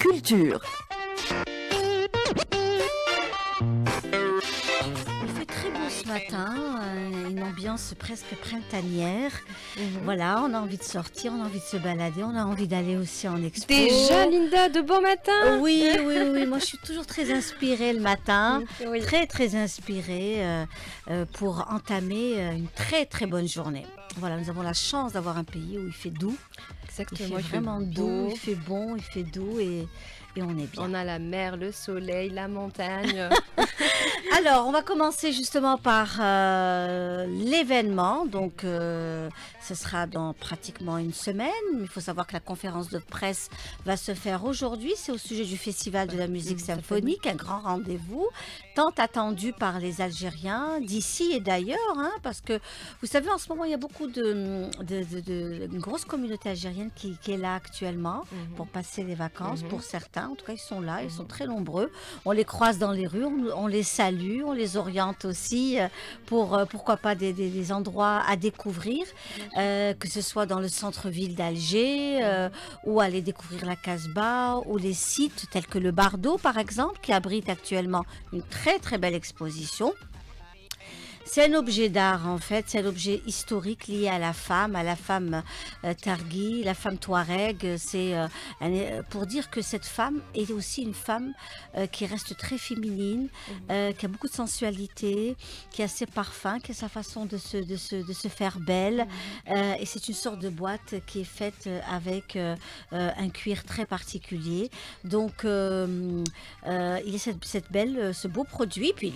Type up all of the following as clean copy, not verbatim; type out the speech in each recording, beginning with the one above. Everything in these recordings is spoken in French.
Culture. Il fait très beau ce matin, une ambiance presque printanière. Voilà, on a envie de sortir, on a envie de se balader, on a envie d'aller aussi en expo. Déjà, Linda, de bon matin. Oui. Moi, je suis toujours très inspirée le matin, Oui. très inspirée pour entamer une très bonne journée. Voilà, nous avons la chance d'avoir un pays où il fait doux. Exactement, Il fait vraiment doux, il fait bon, il fait doux et on est bien. On a la mer, le soleil, la montagne. Alors, on va commencer justement par l'événement. Donc, ce sera dans pratiquement une semaine. Il faut savoir que la conférence de presse va se faire aujourd'hui. C'est au sujet du Festival de la musique symphonique, un grand rendez-vous, tant attendu par les Algériens d'ici et d'ailleurs. Parce que, vous savez, en ce moment, il y a beaucoup une grosse communauté algérienne qui est là actuellement pour passer les vacances. Pour certains, en tout cas, ils sont là, ils sont très nombreux. On les croise dans les rues, on les salue, on les oriente aussi pour, pourquoi pas, des endroits à découvrir, que ce soit dans le centre-ville d'Alger, ou aller découvrir la Casbah, ou les sites tels que le Bardo, par exemple, qui abrite actuellement une très belle exposition. C'est un objet d'art en fait, c'est un objet historique lié à la femme Targhi, la femme Touareg. C'est pour dire que cette femme est aussi une femme qui reste très féminine, qui a beaucoup de sensualité, qui a ses parfums, qui a sa façon de se faire belle. Et c'est une sorte de boîte qui est faite avec un cuir très particulier. Donc il y a ce beau produit, puis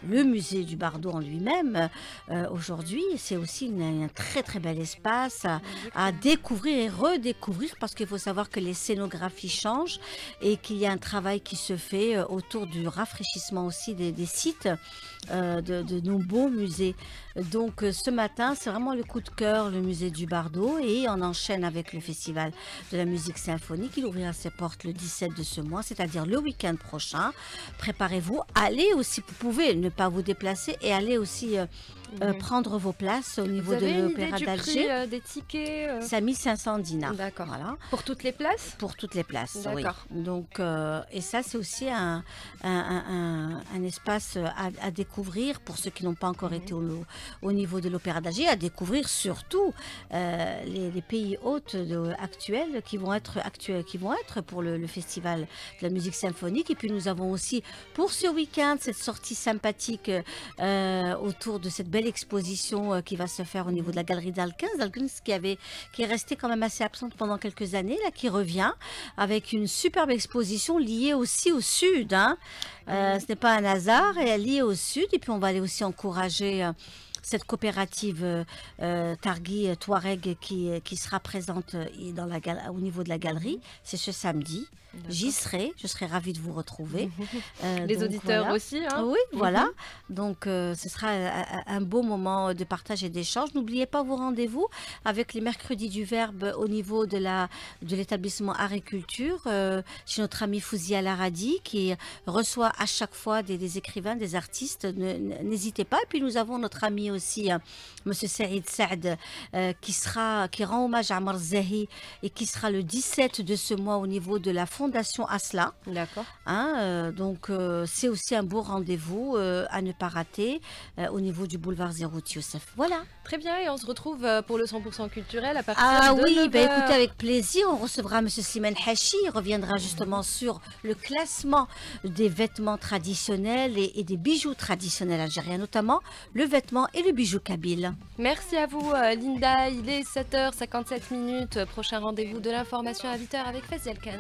le musée du Bardo en lui-même, aujourd'hui, c'est aussi un très bel espace à découvrir et redécouvrir, parce qu'il faut savoir que les scénographies changent et qu'il y a un travail qui se fait autour du rafraîchissement aussi des sites de nos beaux musées. Donc ce matin, c'est vraiment le coup de cœur, le musée du Bardo, et on enchaîne avec le Festival de la musique symphonique. Il ouvrira ses portes le 17 de ce mois, c'est-à-dire le week-end prochain. Préparez-vous, allez aussi, vous pouvez ne pas vous déplacer et aller aussi prendre vos places au niveau de l'Opéra d'Alger. Des tickets C'est à 1500 dinars. D'accord. Voilà. Pour toutes les places? Pour toutes les places, oui. D'accord. Donc, et ça, c'est aussi un espace à découvrir pour ceux qui n'ont pas encore été au niveau de l'Opéra d'Alger, à découvrir surtout les pays hôtes actuels qui vont être pour le Festival de la musique symphonique. Et puis, nous avons aussi pour ce week-end cette sortie sympathique autour de cette belle exposition qui va se faire au niveau de la galerie d'Alkens, qui est restée quand même assez absente pendant quelques années, là, qui revient avec une superbe exposition liée aussi au sud. Ce n'est pas un hasard, elle est liée au sud. Et puis on va aller aussi encourager cette coopérative Targhi Touareg qui sera présente au niveau de la galerie. C'est ce samedi. J'y serai, je serai ravie de vous retrouver. Les auditeurs aussi. Oui, voilà. Donc ce sera un beau moment de partage et d'échange. N'oubliez pas vos rendez-vous avec les mercredis du Verbe au niveau de l'établissement Art et Culture, chez notre ami Fouzi Alaradi, qui reçoit à chaque fois des écrivains, des artistes. N'hésitez pas. Et puis nous avons notre ami aussi, Monsieur Saïd Saad, qui rend hommage à Amr Zahi et qui sera le 17 de ce mois au niveau de la Fondation Asla. D'accord. Donc c'est aussi un beau rendez-vous à ne pas rater au niveau du boulevard Zerout Youssef. Voilà. Très bien, et on se retrouve pour le 100% culturel à partir de oui, 9h. Écoutez, avec plaisir, on recevra M. Slimane Hachi. Il reviendra justement sur le classement des vêtements traditionnels et des bijoux traditionnels algériens, notamment le vêtement et le bijou kabyle. Merci à vous Linda, il est 7h57. Prochain rendez-vous de l'information à 8h avec Faziel Kans.